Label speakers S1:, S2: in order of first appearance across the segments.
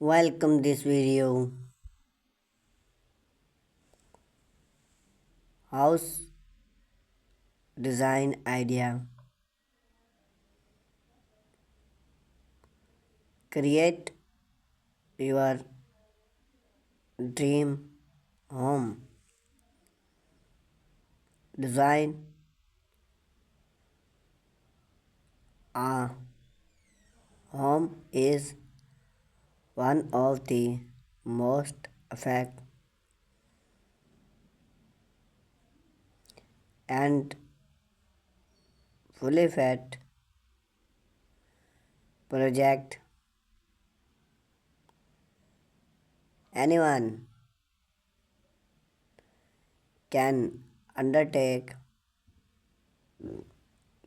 S1: Welcome this video. House design idea. Create your dream home. Design a home is one of the most effective and fully fed project anyone can undertake,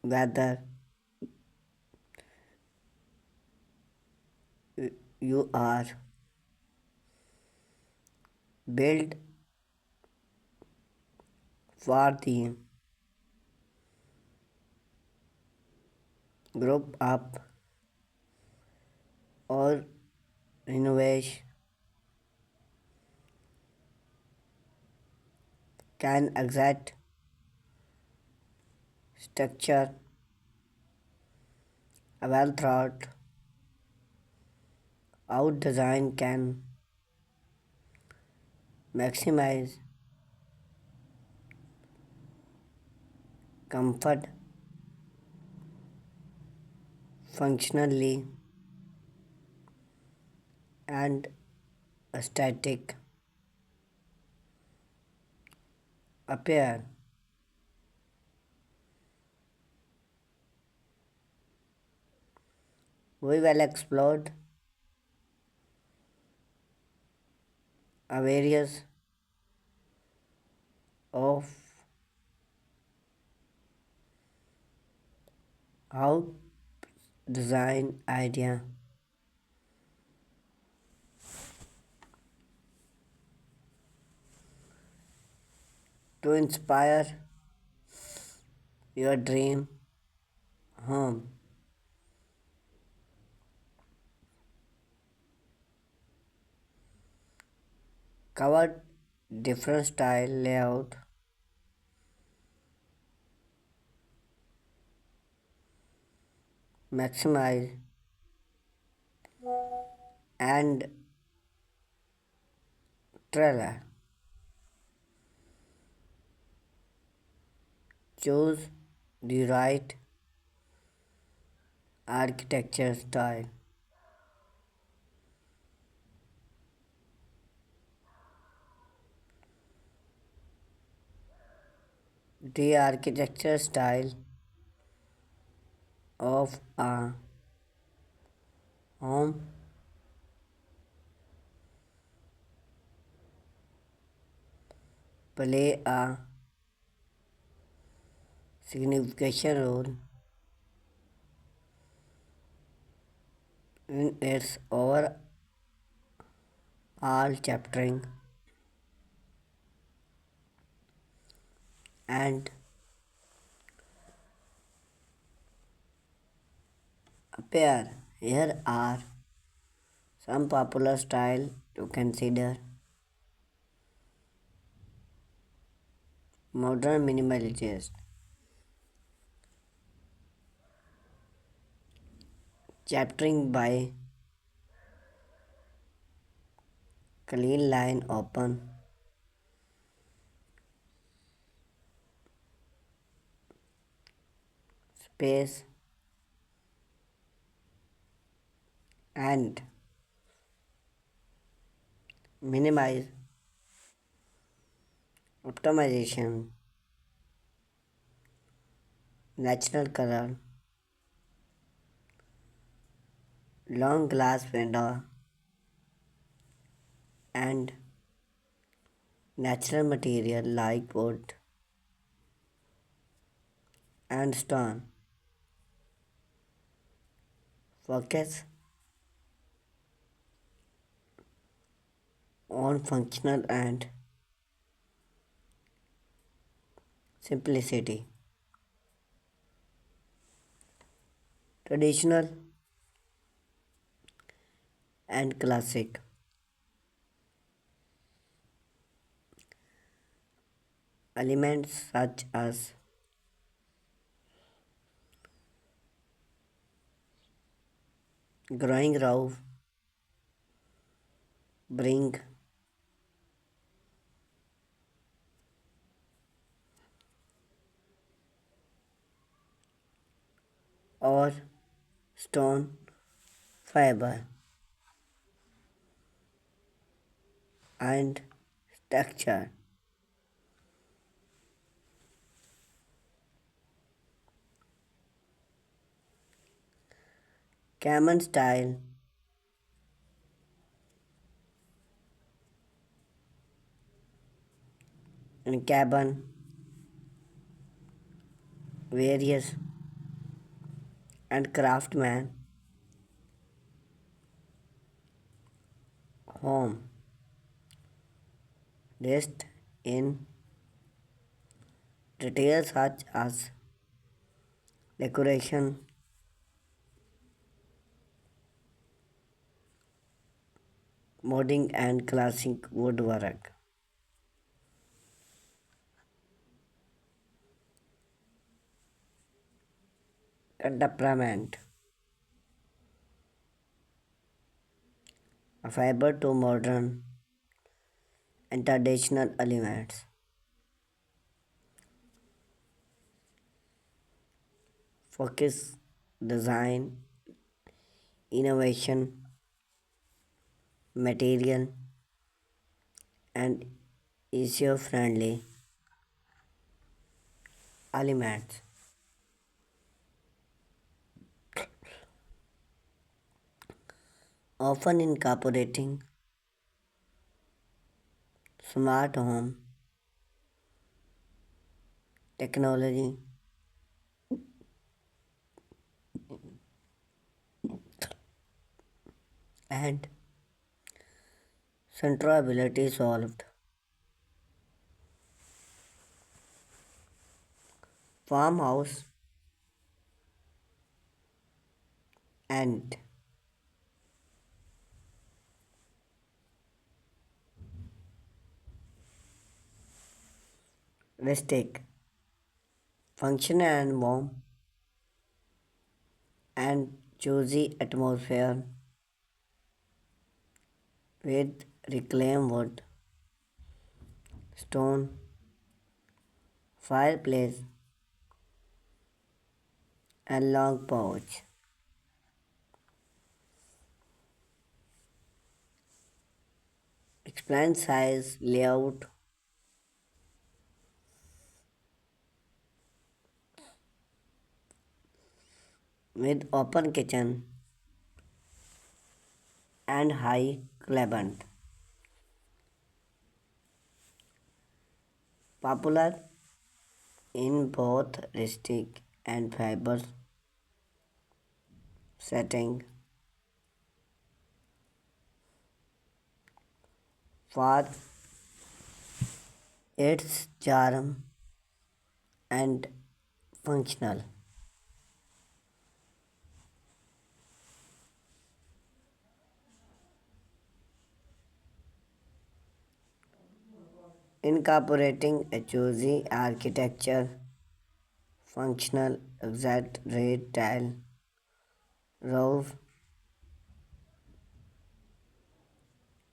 S1: whether you are built for the group up or renovation can exact structure. A well thought out design can maximize comfort, functionally, and aesthetic appear. We will explore a various of how design idea to inspire your dream home. Cover different style layout, maximize and trailer. Choose the right architecture style. The architecture style of a home play a significant role in its overall chaptering and appear. Here are some popular style to consider: modern minimalist, chaptering by clean line open space and minimize optimization, natural color, long glass window, and natural material like wood and stone. Focus on functional and simplicity. Traditional and classic. Elements such as growing roof bring or stone fiber and texture. Cabin style and cabin various and craftsman home rest in details such as decoration, modding and classic woodwork. Development a fiber to modern and traditional elements. Focus design, innovation, material, and eco-friendly elements. Often incorporating smart home technology and centrability solved. Farmhouse and rustic, function and warm and cozy atmosphere with reclaimed wood, stone, fireplace, and long porch. Explain size, layout with open kitchen and high clement. Popular in both rustic and fiber setting for its charm and functional. Incorporating a choosy architecture, functional exact rate tile, roof,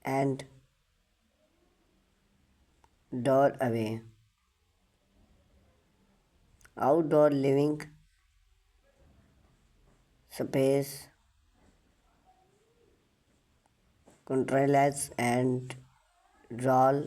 S1: and doorway. Outdoor living space, contrails and drawl